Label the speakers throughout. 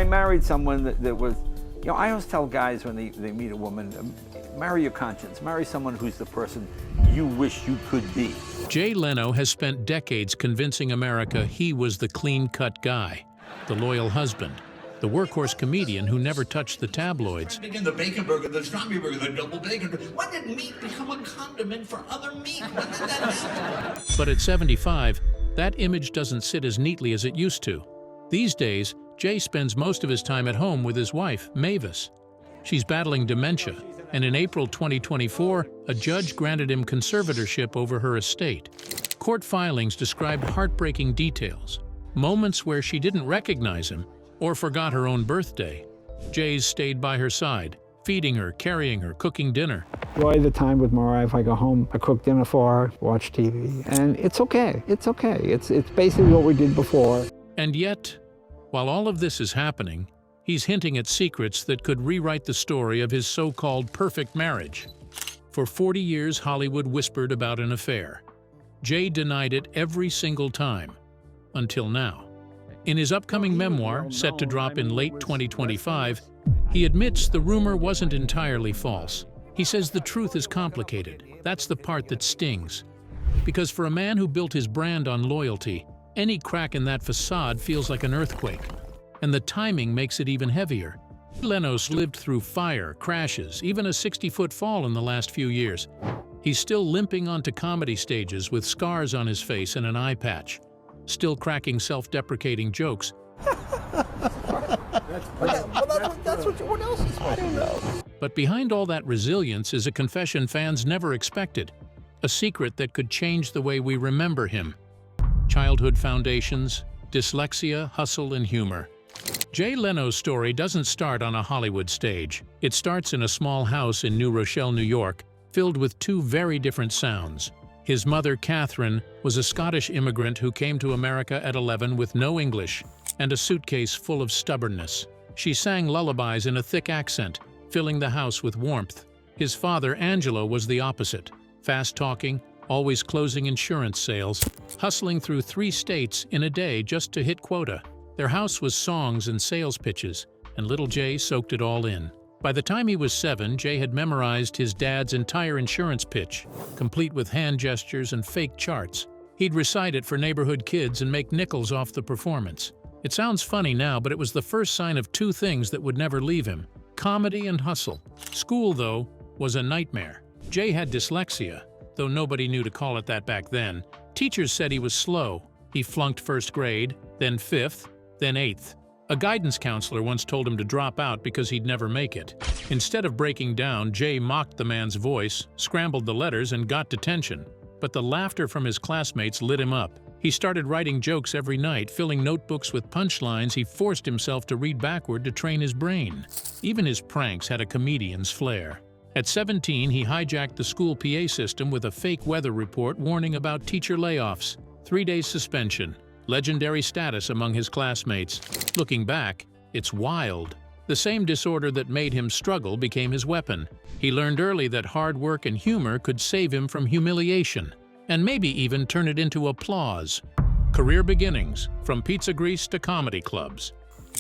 Speaker 1: I married someone that was, I always tell guys when they meet a woman, marry your conscience. Marry someone who's the person you wish you could be.
Speaker 2: Jay Leno has spent decades convincing America he was the clean-cut guy, the loyal husband, the workhorse comedian who never touched the tabloids.
Speaker 3: The bacon burger, the strawberry burger, the double bacon. When did meat become a condiment for other meat? When did that happen?
Speaker 2: But at 75, that image doesn't sit as neatly as it used to. These days, Jay spends most of his time at home with his wife, Mavis. She's battling dementia, and in April 2024, a judge granted him conservatorship over her estate. Court filings described heartbreaking details, moments where she didn't recognize him or forgot her own birthday. Jay's stayed by her side, feeding her, carrying her, cooking dinner.
Speaker 4: Enjoy the time with my wife. I go home, I cook dinner for her, watch TV, and it's okay. It's okay. It's basically what we did before.
Speaker 2: And yet, while all of this is happening, he's hinting at secrets that could rewrite the story of his so-called perfect marriage. For 40 years, Hollywood whispered about an affair. Jay denied it every single time, until now. In his upcoming memoir, set to drop in late 2025, he admits the rumor wasn't entirely false. He says the truth is complicated. That's the part that stings. Because for a man who built his brand on loyalty, any crack in that facade feels like an earthquake. And the timing makes it even heavier. Leno's lived through fire, crashes, even a 60-foot fall in the last few years. He's still limping onto comedy stages with scars on his face and an eye patch. Still cracking self-deprecating jokes.
Speaker 5: That's what else is supposed to know.
Speaker 2: But behind all that resilience is a confession fans never expected. A secret that could change the way we remember him. Childhood foundations, dyslexia, hustle, and humor. Jay Leno's story doesn't start on a Hollywood stage. It starts in a small house in New Rochelle, New York, filled with two very different sounds. His mother, Catherine, was a Scottish immigrant who came to America at 11 with no English and a suitcase full of stubbornness. She sang lullabies in a thick accent, filling the house with warmth. His father, Angelo, was the opposite. Fast-talking, always closing insurance sales, hustling through 3 states in a day just to hit quota. Their house was songs and sales pitches, and little Jay soaked it all in. By the time he was 7, Jay had memorized his dad's entire insurance pitch, complete with hand gestures and fake charts. He'd recite it for neighborhood kids and make nickels off the performance. It sounds funny now, but it was the first sign of 2 things that would never leave him: comedy and hustle. School, though, was a nightmare. Jay had dyslexia, though nobody knew to call it that back then. Teachers said he was slow. He flunked 1st grade, then 5th, then 8th. A guidance counselor once told him to drop out because he'd never make it. Instead of breaking down, Jay mocked the man's voice, scrambled the letters, and got detention. But the laughter from his classmates lit him up. He started writing jokes every night, filling notebooks with punchlines he forced himself to read backward to train his brain. Even his pranks had a comedian's flair. At 17, he hijacked the school PA system with a fake weather report warning about teacher layoffs, 3 days suspension, legendary status among his classmates. Looking back, it's wild. The same disorder that made him struggle became his weapon. He learned early that hard work and humor could save him from humiliation, and maybe even turn it into applause. Career beginnings, from pizza grease to comedy clubs.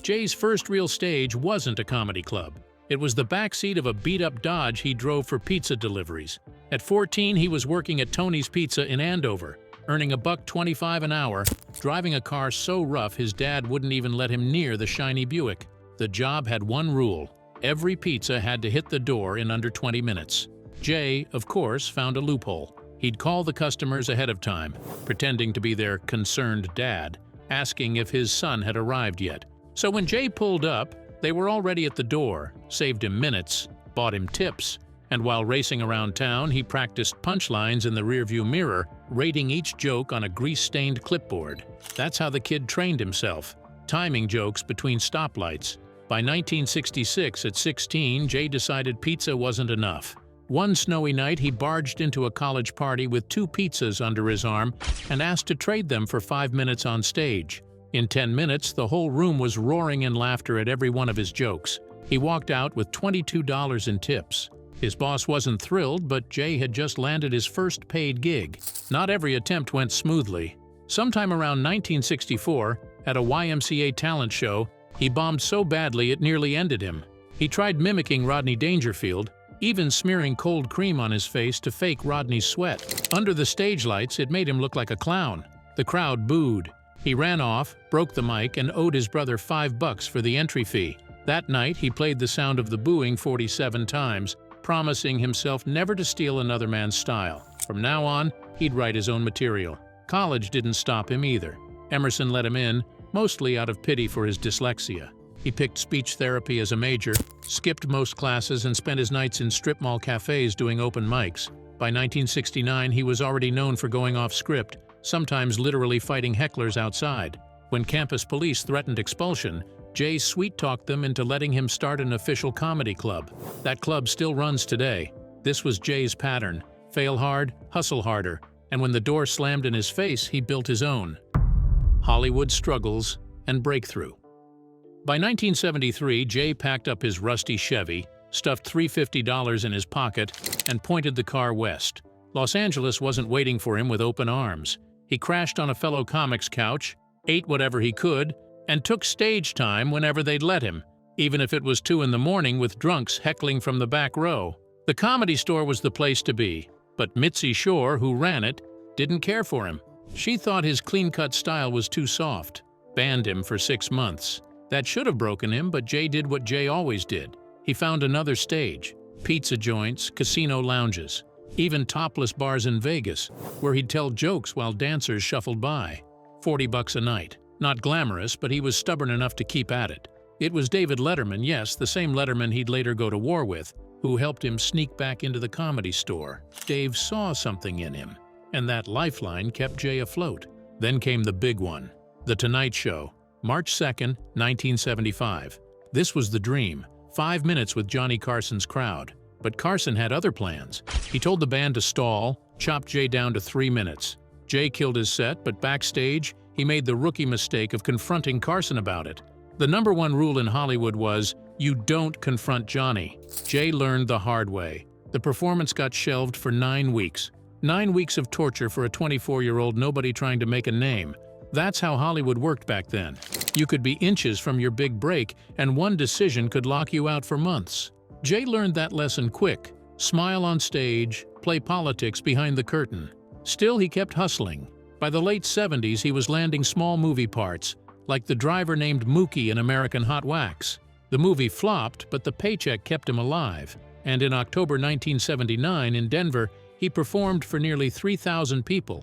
Speaker 2: Jay's first real stage wasn't a comedy club. It was the backseat of a beat-up Dodge he drove for pizza deliveries. At 14, he was working at Tony's Pizza in Andover, earning $1.25 an hour, driving a car so rough his dad wouldn't even let him near the shiny Buick. The job had one rule: every pizza had to hit the door in under 20 minutes. Jay, of course, found a loophole. He'd call the customers ahead of time, pretending to be their concerned dad, asking if his son had arrived yet. So when Jay pulled up, they were already at the door, saved him minutes, bought him tips, and while racing around town, he practiced punchlines in the rearview mirror, rating each joke on a grease-stained clipboard. That's how the kid trained himself, timing jokes between stoplights. By 1966, at 16, Jay decided pizza wasn't enough. One snowy night, he barged into a college party with 2 pizzas under his arm and asked to trade them for 5 minutes on stage. In 10 minutes, the whole room was roaring in laughter at every one of his jokes. He walked out with $22 in tips. His boss wasn't thrilled, but Jay had just landed his first paid gig. Not every attempt went smoothly. Sometime around 1964, at a YMCA talent show, He bombed so badly it nearly ended him. He tried mimicking Rodney Dangerfield, even smearing cold cream on his face to fake Rodney's sweat. Under the stage lights, it made him look like a clown. The crowd booed. He ran off, broke the mic, and owed his brother $5 for the entry fee. That night, he played the sound of the booing 47 times, promising himself never to steal another man's style. From now on, he'd write his own material. College didn't stop him either. Emerson let him in, mostly out of pity for his dyslexia. He picked speech therapy as a major, skipped most classes, and spent his nights in strip mall cafes doing open mics. By 1969, he was already known for going off script, sometimes literally fighting hecklers outside. When campus police threatened expulsion, Jay sweet-talked them into letting him start an official comedy club. That club still runs today. This was Jay's pattern: fail hard, hustle harder, and when the door slammed in his face, he built his own. Hollywood struggles and breakthrough. By 1973, Jay packed up his rusty Chevy, stuffed $350 in his pocket, and pointed the car west. Los Angeles wasn't waiting for him with open arms. He crashed on a fellow comic's couch, ate whatever he could, and took stage time whenever they'd let him, even if it was 2 in the morning with drunks heckling from the back row. The Comedy Store was the place to be, but Mitzi Shore, who ran it, didn't care for him. She thought his clean-cut style was too soft, banned him for 6 months. That should have broken him, but Jay did what Jay always did. He found another stage: pizza joints, casino lounges, even topless bars in Vegas, where he'd tell jokes while dancers shuffled by. $40 a night. Not glamorous, but he was stubborn enough to keep at it. It was David Letterman, yes, the same Letterman he'd later go to war with, who helped him sneak back into the Comedy Store. Dave saw something in him, and that lifeline kept Jay afloat. Then came the big one: The Tonight Show, March 2nd, 1975. This was the dream: 5 minutes with Johnny Carson's crowd. But Carson had other plans. He told the band to stall, chopped Jay down to 3 minutes. Jay killed his set, but backstage, he made the rookie mistake of confronting Carson about it. The #1 rule in Hollywood was, you don't confront Johnny. Jay learned the hard way. The performance got shelved for 9 weeks. 9 weeks of torture for a 24-year-old nobody trying to make a name. That's how Hollywood worked back then. You could be inches from your big break, and one decision could lock you out for months. Jay learned that lesson quick: smile on stage, play politics behind the curtain. Still, he kept hustling. By the late 70s, he was landing small movie parts, like the driver named Mookie in American Hot Wax. The movie flopped, but the paycheck kept him alive. And in October 1979 in Denver, he performed for nearly 3,000 people.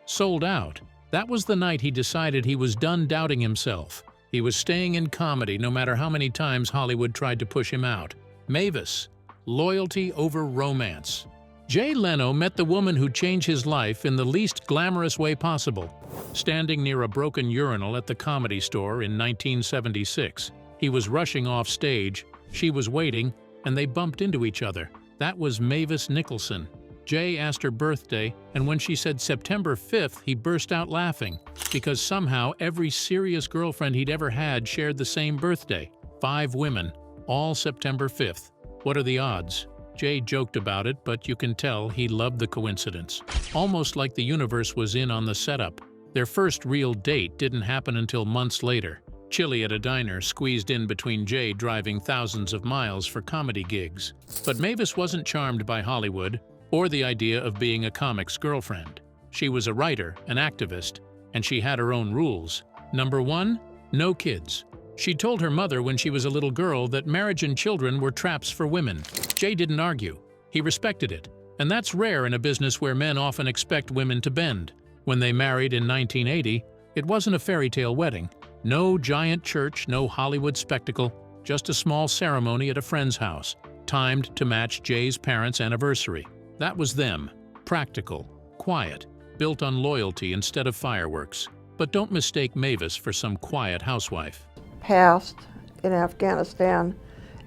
Speaker 2: Sold out. That was the night he decided he was done doubting himself. He was staying in comedy no matter how many times Hollywood tried to push him out. Mavis. Loyalty over romance. Jay Leno met the woman who changed his life in the least glamorous way possible. Standing near a broken urinal at the Comedy Store in 1976. He was rushing off stage, she was waiting, and they bumped into each other. That was Mavis Nicholson. Jay asked her birthday, and when she said September 5th, he burst out laughing, because somehow every serious girlfriend he'd ever had shared the same birthday. 5 women, all September 5th. What are the odds? Jay joked about it, but you can tell he loved the coincidence. Almost like the universe was in on the setup. Their first real date didn't happen until months later. Chili at a diner squeezed in between Jay driving thousands of miles for comedy gigs. But Mavis wasn't charmed by Hollywood or the idea of being a comic's girlfriend. She was a writer, an activist, and she had her own rules. Number 1, no kids. She told her mother when she was a little girl that marriage and children were traps for women. Jay didn't argue. He respected it. And that's rare in a business where men often expect women to bend. When they married in 1980, it wasn't a fairy tale wedding. No giant church, no Hollywood spectacle, just a small ceremony at a friend's house, timed to match Jay's parents' anniversary. That was them. Practical, quiet, built on loyalty instead of fireworks. But don't mistake Mavis for some quiet housewife.
Speaker 5: Passed in Afghanistan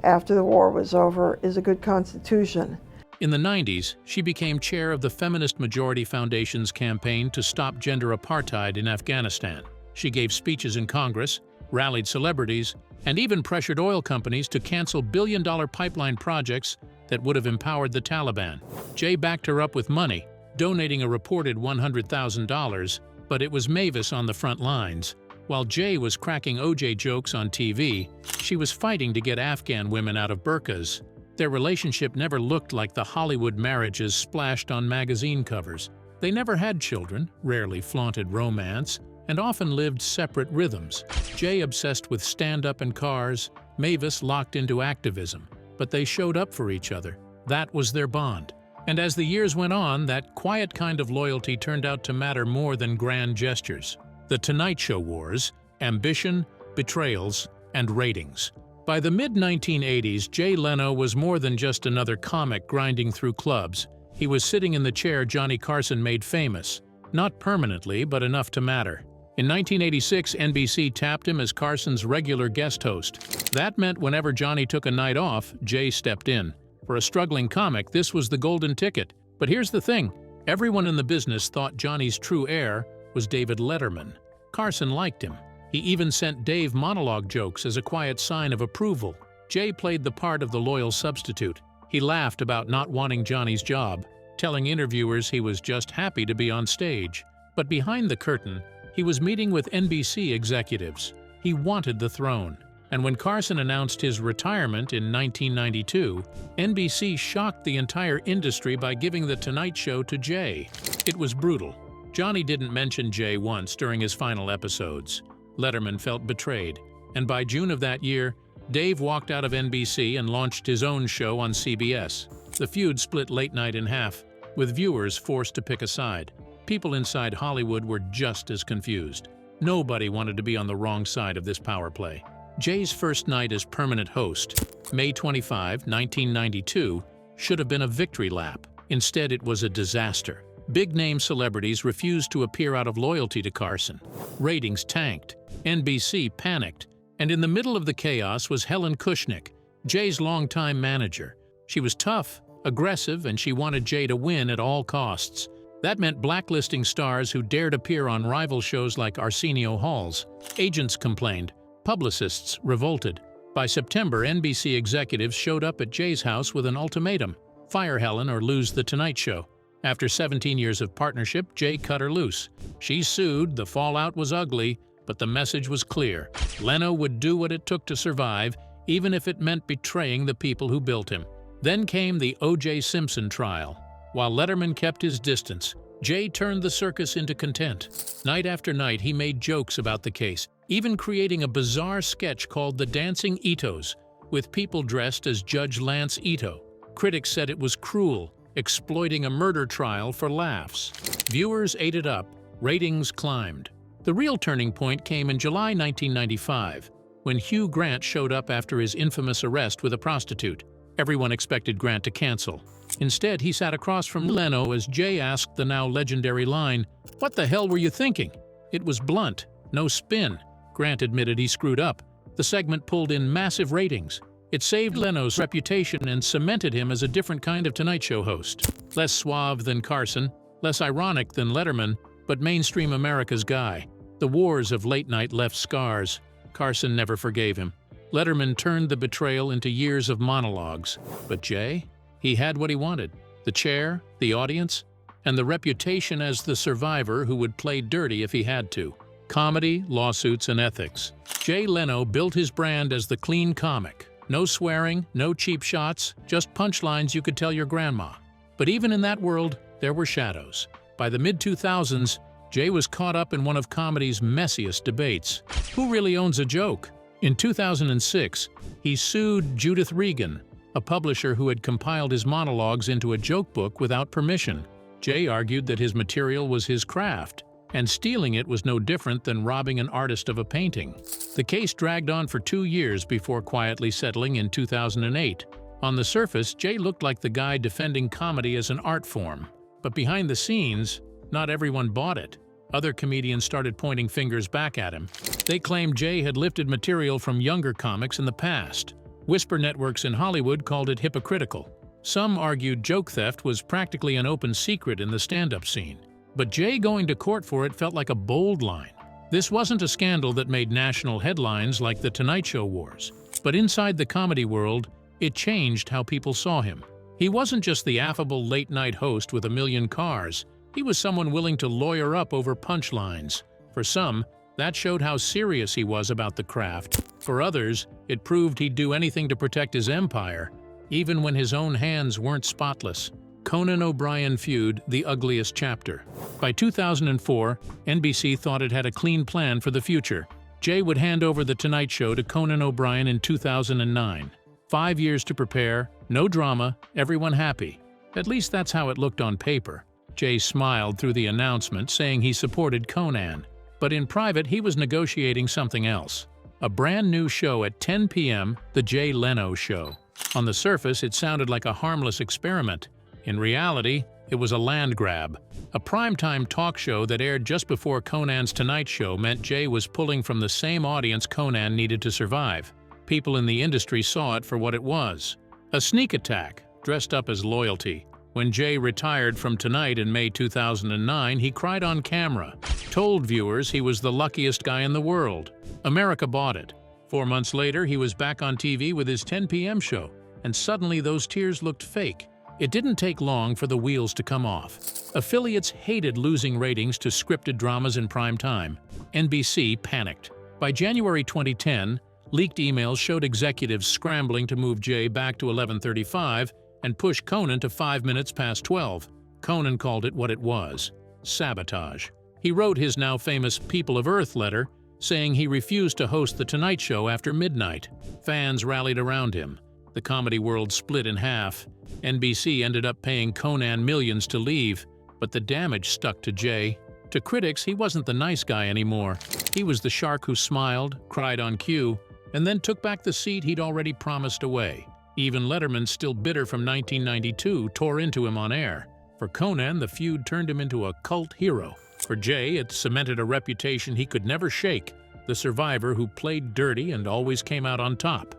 Speaker 5: after the war was over is a good constitution.
Speaker 2: In the 90s, she became chair of the Feminist Majority Foundation's campaign to stop gender apartheid in Afghanistan. She gave speeches in Congress, rallied celebrities, and even pressured oil companies to cancel billion-dollar pipeline projects that would have empowered the Taliban. Jay backed her up with money, donating a reported $100,000, but it was Mavis on the front lines. While Jay was cracking OJ jokes on TV, she was fighting to get Afghan women out of burqas. Their relationship never looked like the Hollywood marriages splashed on magazine covers. They never had children, rarely flaunted romance, and often lived separate rhythms. Jay obsessed with stand-up and cars, Mavis locked into activism, but they showed up for each other. That was their bond. And as the years went on, that quiet kind of loyalty turned out to matter more than grand gestures. The Tonight Show wars, ambition, betrayals, and ratings. By the mid-1980s, Jay Leno was more than just another comic grinding through clubs. He was sitting in the chair Johnny Carson made famous. Not permanently, but enough to matter. In 1986, NBC tapped him as Carson's regular guest host. That meant whenever Johnny took a night off, Jay stepped in. For a struggling comic, this was the golden ticket. But here's the thing. Everyone in the business thought Johnny's true heir was David Letterman. Carson liked him. He even sent Dave monologue jokes as a quiet sign of approval. Jay played the part of the loyal substitute. He laughed about not wanting Johnny's job, telling interviewers he was just happy to be on stage. But behind the curtain, he was meeting with NBC executives. He wanted the throne. And when Carson announced his retirement in 1992, NBC shocked the entire industry by giving The Tonight Show to Jay. It was brutal. Johnny didn't mention Jay once during his final episodes. Letterman felt betrayed. And by June of that year, Dave walked out of NBC and launched his own show on CBS. The feud split late night in half, with viewers forced to pick a side. People inside Hollywood were just as confused. Nobody wanted to be on the wrong side of this power play. Jay's first night as permanent host, May 25, 1992, should have been a victory lap. Instead, it was a disaster. Big-name celebrities refused to appear out of loyalty to Carson. Ratings tanked. NBC panicked. And in the middle of the chaos was Helen Kushnick, Jay's longtime manager. She was tough, aggressive, and she wanted Jay to win at all costs. That meant blacklisting stars who dared appear on rival shows like Arsenio Hall's. Agents complained. Publicists revolted. By September, NBC executives showed up at Jay's house with an ultimatum: fire Helen or lose The Tonight Show. After 17 years of partnership, Jay cut her loose. She sued, the fallout was ugly, but the message was clear. Leno would do what it took to survive, even if it meant betraying the people who built him. Then came the O.J. Simpson trial. While Letterman kept his distance, Jay turned the circus into content. Night after night, he made jokes about the case, even creating a bizarre sketch called The Dancing Itos, with people dressed as Judge Lance Ito. Critics said it was cruel, exploiting a murder trial for laughs. Viewers ate it up, ratings climbed. The real turning point came in July 1995, when Hugh Grant showed up after his infamous arrest with a prostitute. Everyone expected Grant to cancel. Instead, he sat across from Leno as Jay asked the now legendary line, "What the hell were you thinking?" It was blunt, no spin. Grant admitted he screwed up. The segment pulled in massive ratings. It saved Leno's reputation and cemented him as a different kind of Tonight Show host. Less suave than Carson, less ironic than Letterman, but mainstream America's guy. The wars of late night left scars. Carson never forgave him. Letterman turned the betrayal into years of monologues. But Jay? He had what he wanted: the chair, the audience, and the reputation as the survivor who would play dirty if he had to. Comedy, lawsuits, and ethics. Jay Leno built his brand as the clean comic. No swearing, no cheap shots, just punchlines you could tell your grandma. But even in that world, there were shadows. By the mid-2000s, Jay was caught up in one of comedy's messiest debates. Who really owns a joke? In 2006, he sued Judith Regan, a publisher who had compiled his monologues into a joke book without permission. Jay argued that his material was his craft, and stealing it was no different than robbing an artist of a painting. The case dragged on for 2 years before quietly settling in 2008. On the surface, Jay looked like the guy defending comedy as an art form. But behind the scenes, not everyone bought it. Other comedians started pointing fingers back at him. They claimed Jay had lifted material from younger comics in the past. Whisper networks in Hollywood called it hypocritical. Some argued joke theft was practically an open secret in the stand-up scene. But Jay going to court for it felt like a bold line. This wasn't a scandal that made national headlines like the Tonight Show wars. But inside the comedy world, it changed how people saw him. He wasn't just the affable late-night host with a million cars. He was someone willing to lawyer up over punchlines. For some, That showed how serious he was about the craft. For others, it proved he'd do anything to protect his empire, even when his own hands weren't spotless. Conan O'Brien feud, the ugliest chapter. By 2004, NBC thought it had a clean plan for the future. Jay would hand over The Tonight Show to Conan O'Brien in 2009. 5 years to prepare, no drama, everyone happy. At least that's how it looked on paper. Jay smiled through the announcement, saying he supported Conan. But in private, he was negotiating something else. A brand new show at 10 p.m., The Jay Leno Show. On the surface, it sounded like a harmless experiment. In reality, it was a land grab. A primetime talk show that aired just before Conan's Tonight Show meant Jay was pulling from the same audience Conan needed to survive. People in the industry saw it for what it was. A sneak attack, dressed up as loyalty. When Jay retired from Tonight in May 2009, he cried on camera, told viewers he was the luckiest guy in the world. America bought it. 4 months later, he was back on TV with his 10 p.m. show, and suddenly those tears looked fake. It didn't take long for the wheels to come off. Affiliates hated losing ratings to scripted dramas in prime time. NBC panicked. By January 2010, leaked emails showed executives scrambling to move Jay back to 11:35 and push Conan to 5 minutes past 12. Conan called it what it was: sabotage. He wrote his now famous People of Earth letter, saying he refused to host The Tonight Show after midnight. Fans rallied around him. The comedy world split in half. NBC ended up paying Conan millions to leave, but the damage stuck to Jay. To critics, he wasn't the nice guy anymore. He was the shark who smiled, cried on cue, and then took back the seat he'd already promised away. Even Letterman, still bitter from 1992, tore into him on air. For Conan, the feud turned him into a cult hero. For Jay, it cemented a reputation he could never shake, the survivor who played dirty and always came out on top.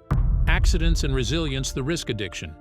Speaker 2: Accidents and resilience, the risk addiction.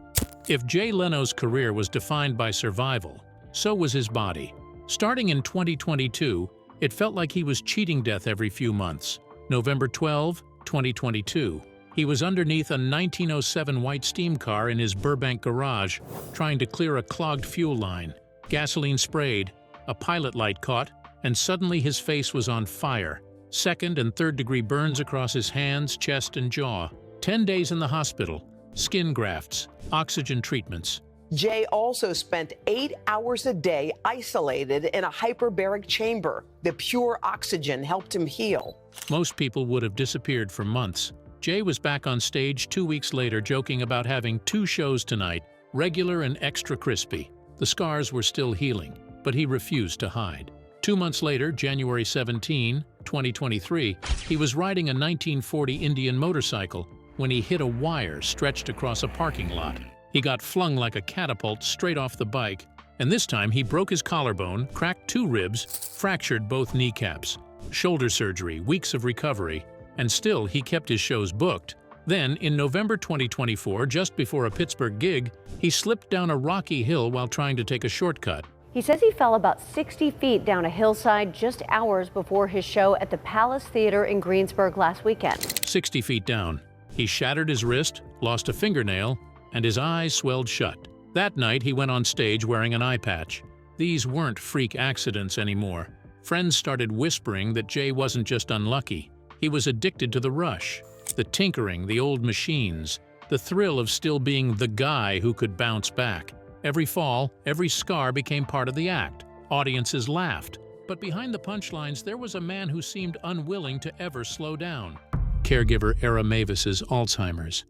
Speaker 2: If Jay Leno's career was defined by survival, so was his body. Starting in 2022, it felt like he was cheating death every few months. November 12, 2022. He was underneath a 1907 white steam car in his Burbank garage, trying to clear a clogged fuel line. Gasoline sprayed, a pilot light caught, and suddenly his face was on fire. Second and third degree burns across his hands, chest, and jaw. 10 days in the hospital, skin grafts, oxygen treatments.
Speaker 6: Jay also spent 8 hours a day isolated in a hyperbaric chamber. The pure oxygen helped him heal.
Speaker 2: Most people would have disappeared for months. Jay was back on stage 2 weeks later, joking about having 2 shows tonight, regular and extra crispy. The scars were still healing, but he refused to hide. 2 months later, January 17, 2023, he was riding a 1940 Indian motorcycle when he hit a wire stretched across a parking lot. He got flung like a catapult straight off the bike, and this time he broke his collarbone, cracked 2 ribs, fractured both kneecaps. Shoulder surgery, weeks of recovery, and still he kept his shows booked. Then, in November 2024, just before a Pittsburgh gig, he slipped down a rocky hill while trying to take a shortcut.
Speaker 7: He says he fell about 60 feet down a hillside just hours before his show at the Palace Theater in Greensburg last weekend.
Speaker 2: 60 feet down. He shattered his wrist, lost a fingernail, and his eyes swelled shut. That night, he went on stage wearing an eye patch. These weren't freak accidents anymore. Friends started whispering that Jay wasn't just unlucky. He was addicted to the rush, the tinkering, the old machines, the thrill of still being the guy who could bounce back. Every fall, every scar became part of the act. Audiences laughed. But behind the punchlines, there was a man who seemed unwilling to ever slow down. Caregiver Era Mavis's Alzheimer's.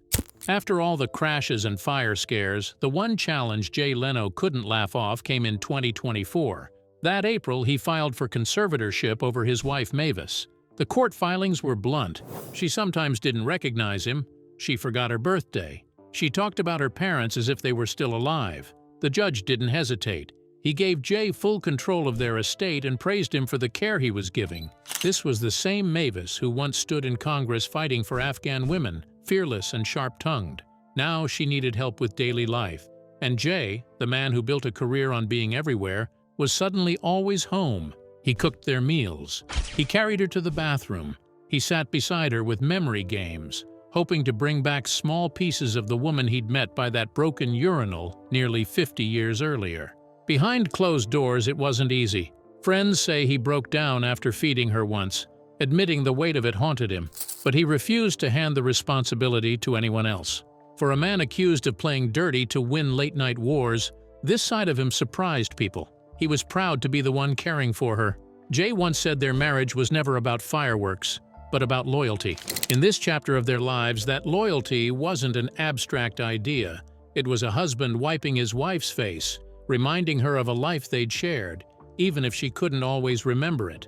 Speaker 2: After all the crashes and fire scares, the one challenge Jay Leno couldn't laugh off came in 2024. That April, he filed for conservatorship over his wife Mavis. The court filings were blunt. She sometimes didn't recognize him. She forgot her birthday. She talked about her parents as if they were still alive. The judge didn't hesitate. He gave Jay full control of their estate and praised him for the care he was giving. This was the same Mavis who once stood in Congress fighting for Afghan women, fearless and sharp-tongued. Now she needed help with daily life. And Jay, the man who built a career on being everywhere, was suddenly always home. He cooked their meals. He carried her to the bathroom. He sat beside her with memory games, hoping to bring back small pieces of the woman he'd met by that broken urinal nearly 50 years earlier. Behind closed doors, it wasn't easy. Friends say he broke down after feeding her once. admitting the weight of it haunted him, but he refused to hand the responsibility to anyone else. For a man accused of playing dirty to win late-night wars, this side of him surprised people. He was proud to be the one caring for her. Jay once said their marriage was never about fireworks, but about loyalty. In this chapter of their lives, that loyalty wasn't an abstract idea. It was a husband wiping his wife's face, reminding her of a life they'd shared, even if she couldn't always remember it.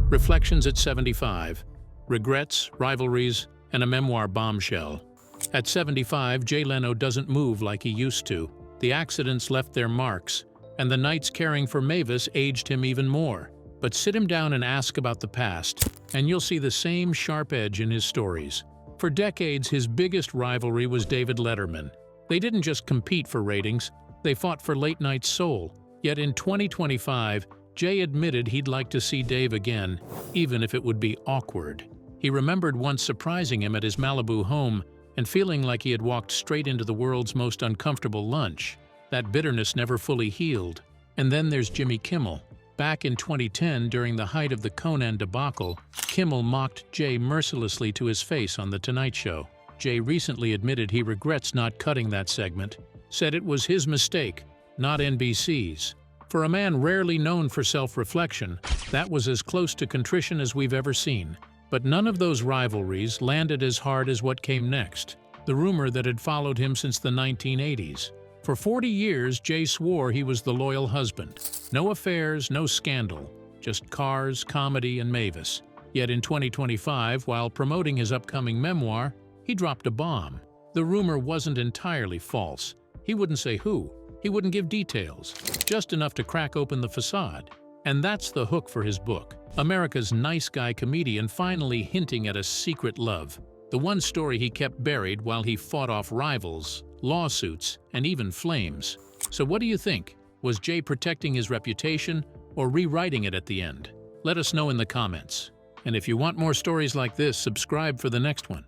Speaker 2: Reflections at 75. Regrets, rivalries, and a memoir bombshell. At 75, Jay Leno doesn't move like he used to. The accidents left their marks, and the nights caring for Mavis aged him even more. But sit him down and ask about the past, and you'll see the same sharp edge in his stories. For decades, his biggest rivalry was David Letterman. They didn't just compete for ratings, they fought for late-night soul. Yet in 2025, Jay admitted he'd like to see Dave again, even if it would be awkward. He remembered once surprising him at his Malibu home and feeling like he had walked straight into the world's most uncomfortable lunch. That bitterness never fully healed. And then there's Jimmy Kimmel. Back in 2010, during the height of the Conan debacle, Kimmel mocked Jay mercilessly to his face on The Tonight Show. Jay recently admitted he regrets not cutting that segment, said it was his mistake, not NBC's. For a man rarely known for self-reflection, that was as close to contrition as we've ever seen. But none of those rivalries landed as hard as what came next, the rumor that had followed him since the 1980s. For 40 years, Jay swore he was the loyal husband. No affairs, no scandal, just cars, comedy, and Mavis. Yet in 2025, while promoting his upcoming memoir, he dropped a bomb. The rumor wasn't entirely false. He wouldn't say who. He wouldn't give details, just enough to crack open the facade. And that's the hook for his book. America's nice guy comedian finally hinting at a secret love. The one story he kept buried while he fought off rivals, lawsuits, and even flames. So what do you think? Was Jay protecting his reputation or rewriting it at the end? Let us know in the comments. And if you want more stories like this, subscribe for the next one.